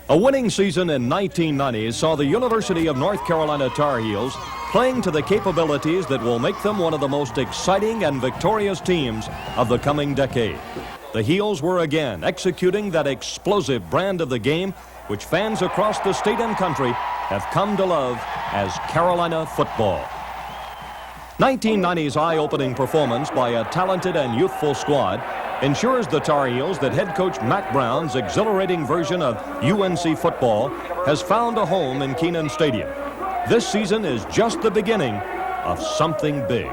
A winning season in 1990 saw the University of North Carolina Tar Heels playing to the capabilities that will make them one of the most exciting and victorious teams of the coming decade. The Heels were again executing that explosive brand of the game which fans across the state and country have come to love as Carolina football. 1990's eye-opening performance by a talented and youthful squad ensures the Tar Heels that head coach Mack Brown's exhilarating version of UNC football has found a home in Kenan Stadium. This season is just the beginning of something big.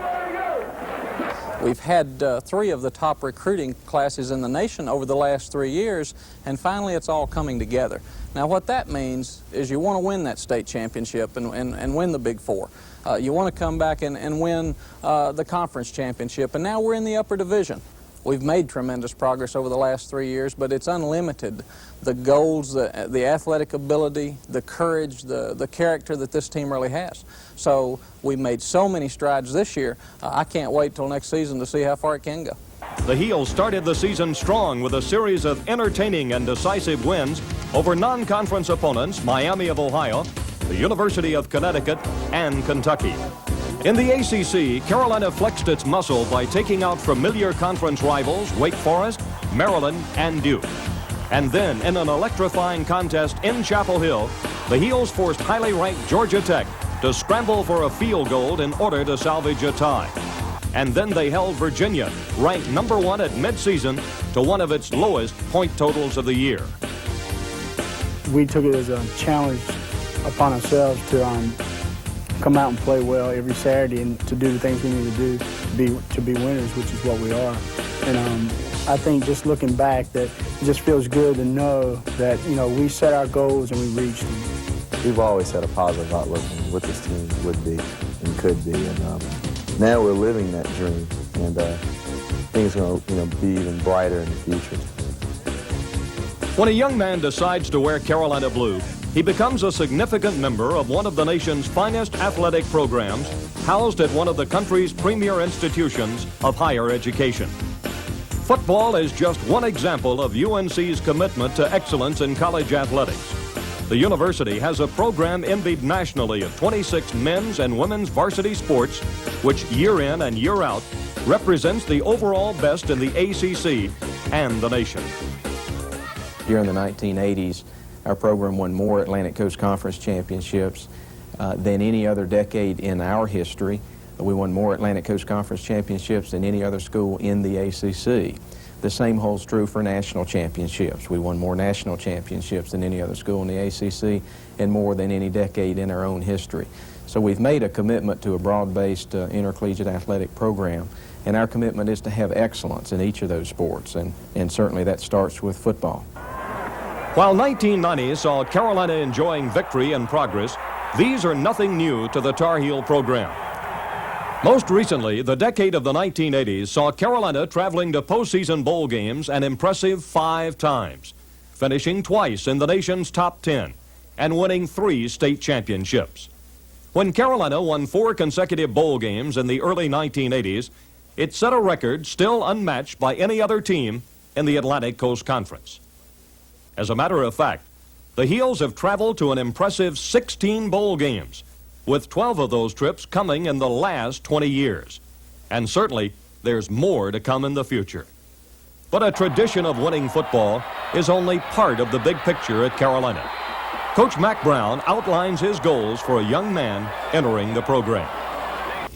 We've had 3 of the top recruiting classes in the nation over the last 3 years, and finally it's all coming together. Now what that means is you want to win that state championship and win the Big Four. You want to come back and win the conference championship, and now we're in the upper division. We've made tremendous progress over the last 3 years, but it's unlimited. The goals, the athletic ability, the courage, the character that this team really has. So we've made so many strides this year, I can't wait till next season to see how far it can go. The Heels started the season strong with a series of entertaining and decisive wins over non-conference opponents Miami of Ohio, the University of Connecticut, and Kentucky. In the ACC, Carolina flexed its muscle by taking out familiar conference rivals Wake Forest, Maryland, and Duke. And then, in an electrifying contest in Chapel Hill, the Heels forced highly ranked Georgia Tech to scramble for a field goal in order to salvage a tie. And then they held Virginia, ranked #1 at midseason, to one of its lowest point totals of the year. We took it as a challenge upon ourselves to come out and play well every Saturday and to do the things we need to do to be winners, which is what we are. And I think just looking back, that it just feels good to know that, you know, we set our goals and we reached them. We've always had a positive outlook on what this team would be and could be, and now we're living that dream, and things are going to be even brighter in the future. When a young man decides to wear Carolina blue, he becomes a significant member of one of the nation's finest athletic programs, housed at one of the country's premier institutions of higher education. Football is just one example of UNC's commitment to excellence in college athletics. The university has a program envied nationally of 26 men's and women's varsity sports, which year in and year out represents the overall best in the ACC and the nation. During the 1980s, our program won more Atlantic Coast Conference championships than any other decade in our history. We won more Atlantic Coast Conference championships than any other school in the ACC. The same holds true for national championships. We won more national championships than any other school in the ACC and more than any decade in our own history. So we've made a commitment to a broad-based intercollegiate athletic program, and our commitment is to have excellence in each of those sports, and certainly that starts with football. While 1990 saw Carolina enjoying victory and progress, these are nothing new to the Tar Heel program. Most recently, the decade of the 1980s saw Carolina traveling to postseason bowl games an impressive 5 times, finishing twice in the nation's top 10 and winning 3 state championships. When Carolina won 4 consecutive bowl games in the early 1980s, it set a record still unmatched by any other team in the Atlantic Coast Conference. As a matter of fact, the Heels have traveled to an impressive 16 bowl games, with 12 of those trips coming in the last 20 years. And certainly, there's more to come in the future. But a tradition of winning football is only part of the big picture at Carolina. Coach Mack Brown outlines his goals for a young man entering the program.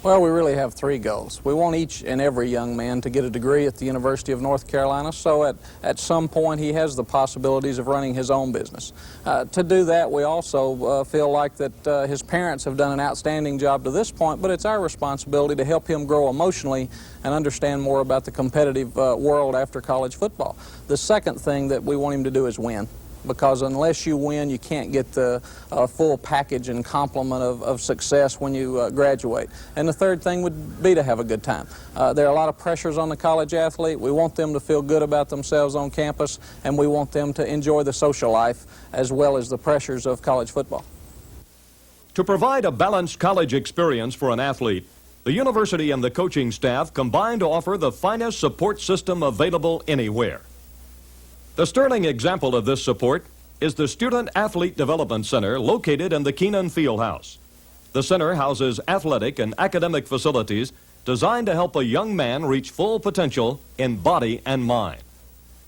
Well, we really have 3 goals. We want each and every young man to get a degree at the University of North Carolina, so at some point he has the possibilities of running his own business. To do that, we also feel like that his parents have done an outstanding job to this point, but it's our responsibility to help him grow emotionally and understand more about the competitive world after college football. The second thing that we want him to do is win, because unless you win, you can't get the full package and complement of success when you graduate. And the third thing would be to have a good time. There are a lot of pressures on the college athlete. We want them to feel good about themselves on campus, and we want them to enjoy the social life as well as the pressures of college football. To provide a balanced college experience for an athlete, the university and the coaching staff combine to offer the finest support system available anywhere. The sterling example of this support is the Student Athlete Development Center located in the Keenan Fieldhouse. The center houses athletic and academic facilities designed to help a young man reach full potential in body and mind.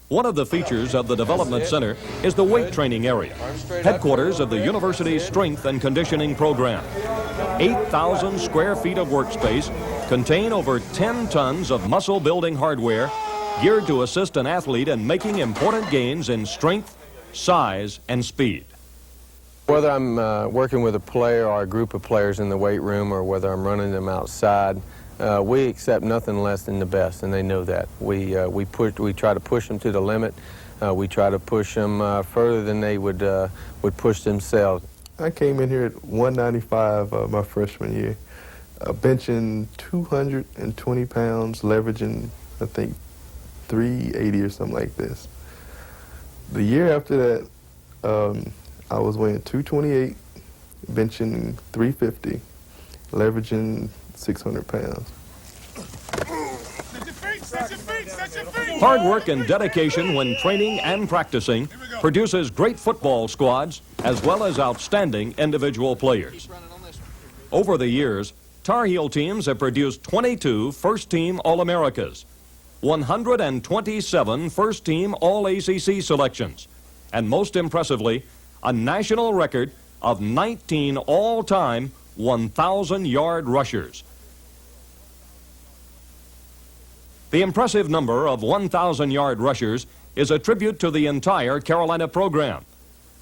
One of the features of the Development Center is the weight training area, headquarters of the university's strength and conditioning program. 8,000 square feet of workspace contain over 10 tons of muscle-building hardware geared to assist an athlete in making important gains in strength, size, and speed. Whether I'm working with a player or a group of players in the weight room or whether I'm running them outside, we accept nothing less than the best, and they know that. We try to push them to the limit. We try to push them further than they would push themselves. I came in here at 195 my freshman year, benching 220 pounds, leveraging, I think, 380 or something like this. The year after that, I was weighing 228, benching 350, leveraging 600 pounds. Hard work and dedication when training and practicing produces great football squads as well as outstanding individual players. Over the years, Tar Heel teams have produced 22 first-team All-Americas, 127 first-team All-ACC selections, and most impressively, a national record of 19 all-time 1,000-yard rushers. The impressive number of 1,000-yard rushers is a tribute to the entire Carolina program,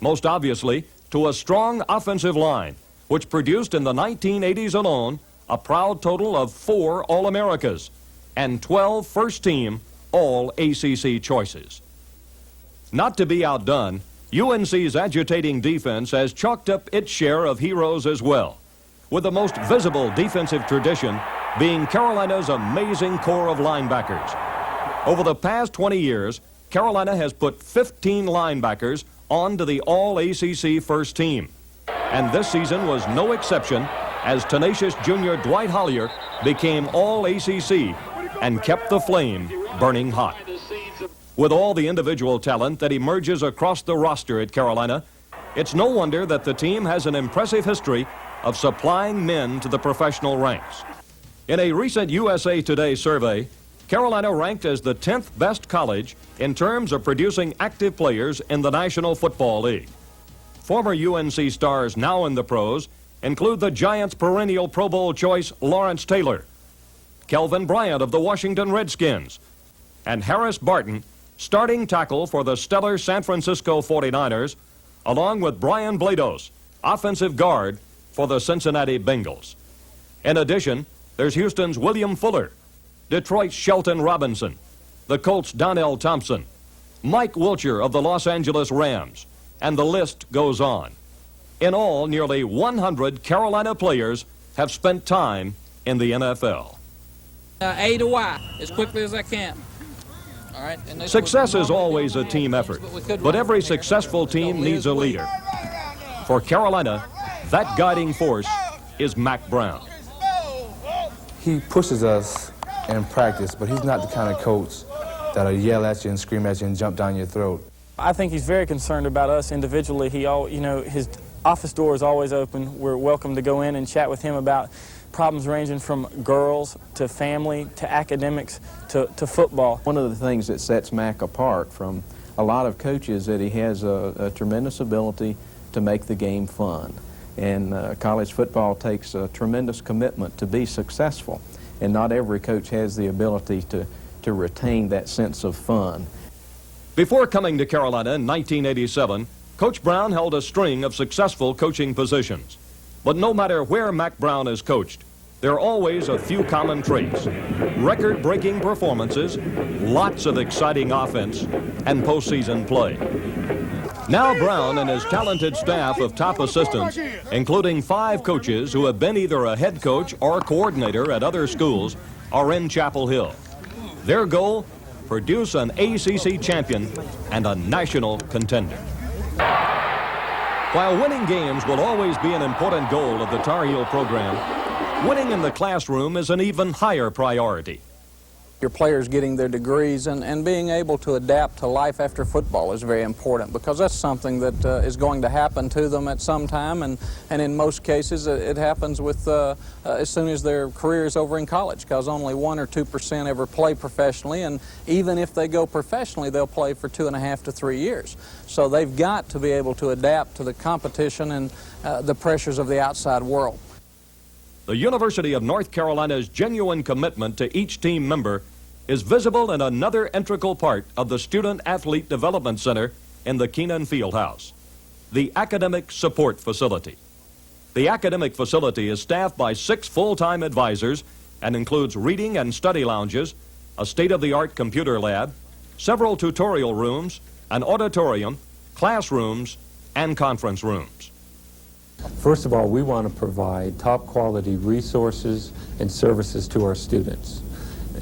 most obviously to a strong offensive line, which produced in the 1980s alone a proud total of 4 All-Americas and 12 first-team All-ACC choices. Not to be outdone, UNC's agitating defense has chalked up its share of heroes as well, with the most visible defensive tradition being Carolina's amazing core of linebackers. Over the past 20 years, Carolina has put 15 linebackers onto the All-ACC first team. And this season was no exception as tenacious junior Dwight Hollier became All-ACC and kept the flame burning hot. With all the individual talent that emerges across the roster at Carolina, it's no wonder that the team has an impressive history of supplying men to the professional ranks. In a recent USA Today survey, Carolina ranked as the 10th best college in terms of producing active players in the National Football League. Former UNC stars now in the pros include the Giants' perennial Pro Bowl choice Lawrence Taylor, Kelvin Bryant of the Washington Redskins, and Harris Barton, starting tackle for the stellar San Francisco 49ers, along with Brian Blados, offensive guard for the Cincinnati Bengals. In addition, there's Houston's William Fuller, Detroit's Shelton Robinson, the Colts' Donnell Thompson, Mike Wilcher of the Los Angeles Rams, and the list goes on. In all, nearly 100 Carolina players have spent time in the NFL. A to Y, as quickly as I can. All right. Success is always a team effort, but every successful team needs a leader. For Carolina, that guiding force is Mack Brown. He pushes us in practice, but he's not the kind of coach that'll yell at you and scream at you and jump down your throat. I think he's very concerned about us individually. His office door is always open. We're welcome to go in and chat with him about problems ranging from girls to family to academics to football. One of the things that sets Mack apart from a lot of coaches is that he has a tremendous ability to make the game fun. And college football takes a tremendous commitment to be successful. And not every coach has the ability to retain that sense of fun. Before coming to Carolina in 1987, Coach Brown held a string of successful coaching positions. But no matter where Mack Brown is coached, there are always a few common traits: record-breaking performances, lots of exciting offense, and postseason play. Now Brown and his talented staff of top assistants, including 5 coaches who have been either a head coach or coordinator at other schools, are in Chapel Hill. Their goal? Produce an ACC champion and a national contender. While winning games will always be an important goal of the Tar Heel program, winning in the classroom is an even higher priority. Your players getting their degrees and being able to adapt to life after football is very important, because that's something that is going to happen to them at some time, and in most cases it happens with as soon as their career is over in college, because only 1 or 2% ever play professionally, and even if they go professionally, they'll play for 2.5 to 3 years. So they've got to be able to adapt to the competition and the pressures of the outside world. The University of North Carolina's genuine commitment to each team member is visible in another integral part of the Student Athlete Development Center in the Keenan Fieldhouse, the Academic Support Facility. The academic facility is staffed by 6 full-time advisors and includes reading and study lounges, a state-of-the-art computer lab, several tutorial rooms, an auditorium, classrooms, and conference rooms. First of all, we want to provide top quality resources and services to our students.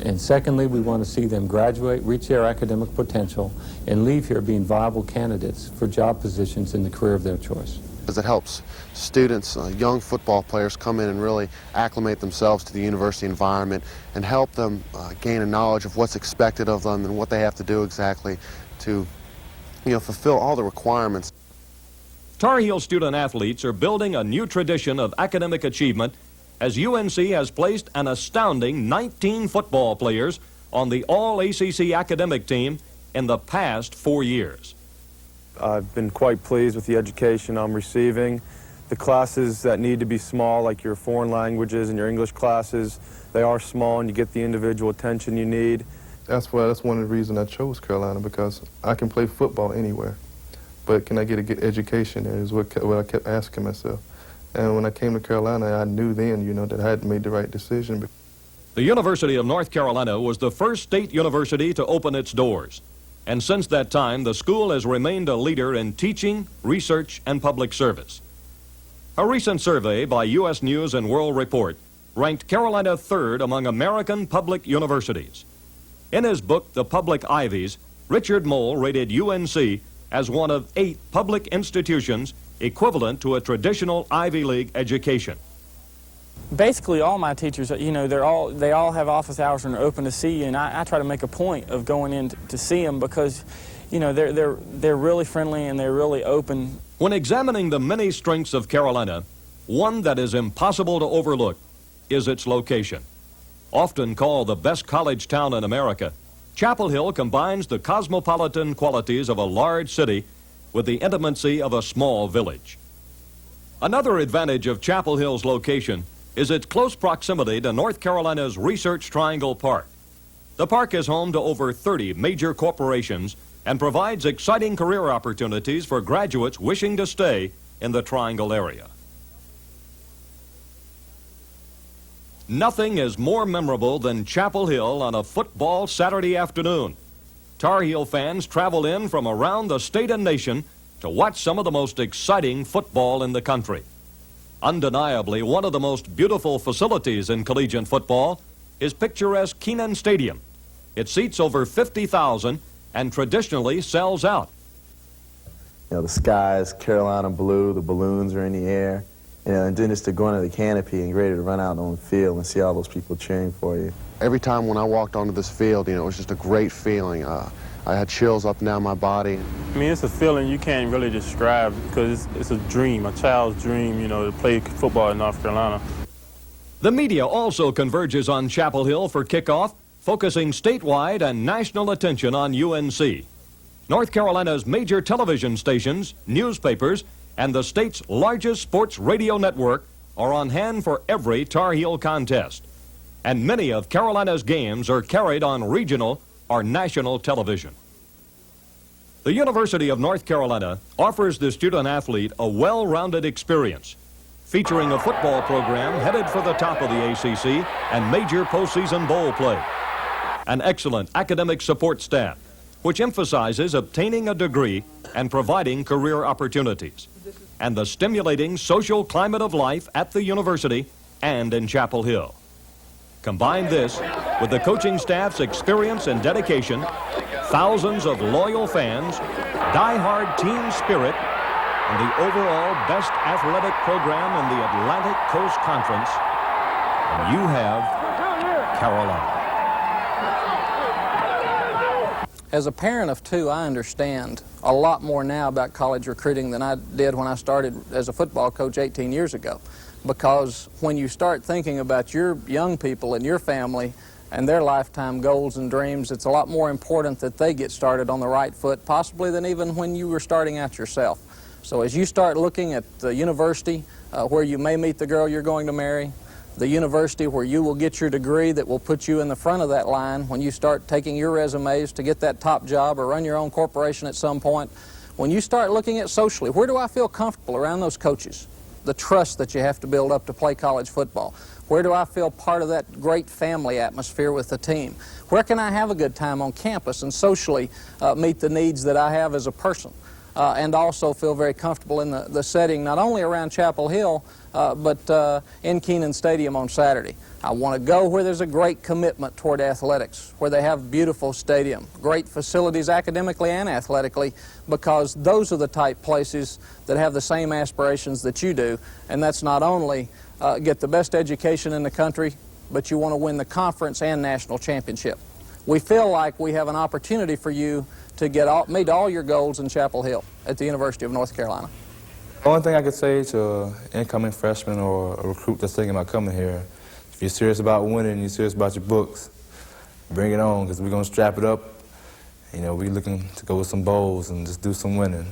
And secondly, we want to see them graduate, reach their academic potential, and leave here being viable candidates for job positions in the career of their choice. It helps students, young football players, come in and really acclimate themselves to the university environment and help them gain a knowledge of what's expected of them and what they have to do exactly to, fulfill all the requirements. Tar Heel student athletes are building a new tradition of academic achievement as UNC has placed an astounding 19 football players on the All-ACC academic team in the past 4 years. I've been quite pleased with the education I'm receiving. The classes that need to be small, like your foreign languages and your English classes, they are small and you get the individual attention you need. That's one of the reasons I chose Carolina, because I can play football anywhere. But can I get a good education there is what I kept asking myself. And when I came to Carolina, I knew then, that I had made the right decision. The University of North Carolina was the first state university to open its doors. And since that time, the school has remained a leader in teaching, research, and public service. A recent survey by U.S. News and World Report ranked Carolina third among American public universities. In his book, The Public Ivies, Richard Mole rated UNC as one of 8 public institutions equivalent to a traditional Ivy League education. Basically, all my teachers, they all have office hours and are open to see you, and I try to make a point of going in to see them because, they're really friendly and they're really open. When examining the many strengths of Carolina, one that is impossible to overlook is its location. Often called the best college town in America, Chapel Hill combines the cosmopolitan qualities of a large city with the intimacy of a small village. Another advantage of Chapel Hill's location is its close proximity to North Carolina's Research Triangle Park. The park is home to over 30 major corporations and provides exciting career opportunities for graduates wishing to stay in the Triangle area. Nothing is more memorable than Chapel Hill on a football Saturday afternoon. Tar Heel fans travel in from around the state and nation to watch some of the most exciting football in the country. Undeniably, one of the most beautiful facilities in collegiate football is picturesque Keenan Stadium. It seats over 50,000 and traditionally sells out. The sky is Carolina blue, the balloons are in the air, and then just to go into the canopy and get ready to run out on the field and see all those people cheering for you. Every time when I walked onto this field, it was just a great feeling. I had chills up and down my body. I mean, it's a feeling you can't really describe because it's a dream, a child's dream, to play football in North Carolina. The media also converges on Chapel Hill for kickoff, focusing statewide and national attention on UNC. North Carolina's major television stations, newspapers, and the state's largest sports radio network are on hand for every Tar Heel contest. And many of Carolina's games are carried on regional or national television. The University of North Carolina offers the student athlete a well-rounded experience, featuring a football program headed for the top of the ACC and major postseason bowl play, an excellent academic support staff, which emphasizes obtaining a degree and providing career opportunities, and the stimulating social climate of life at the university and in Chapel Hill. Combine this with the coaching staff's experience and dedication, thousands of loyal fans, die-hard team spirit, and the overall best athletic program in the Atlantic Coast Conference, and you have Carolina. As a parent of two, I understand a lot more now about college recruiting than I did when I started as a football coach 18 years ago. Because when you start thinking about your young people and your family and their lifetime goals and dreams, it's a lot more important that they get started on the right foot, possibly than even when you were starting out yourself. So as you start looking at the university where you may meet the girl you're going to marry, the university where you will get your degree that will put you in the front of that line when you start taking your resumes to get that top job or run your own corporation at some point, when you start looking at socially, where do I feel comfortable around those coaches? The trust that you have to build up to play college football. Where do I feel part of that great family atmosphere with the team? Where can I have a good time on campus and socially meet the needs that I have as a person? And also feel very comfortable in the setting, not only around Chapel Hill, but in Keenan Stadium on Saturday. I want to go where there's a great commitment toward athletics, where they have beautiful stadium, great facilities academically and athletically, because those are the type places that have the same aspirations that you do, and that's not only get the best education in the country, but you want to win the conference and national championship. We feel like we have an opportunity for you to meet all your goals in Chapel Hill at the University of North Carolina. The only thing I could say to an incoming freshman or a recruit that's thinking about coming here, if you're serious about winning and you're serious about your books, bring it on, because we're going to strap it up. You know, we're looking to go with some bowls and just do some winning.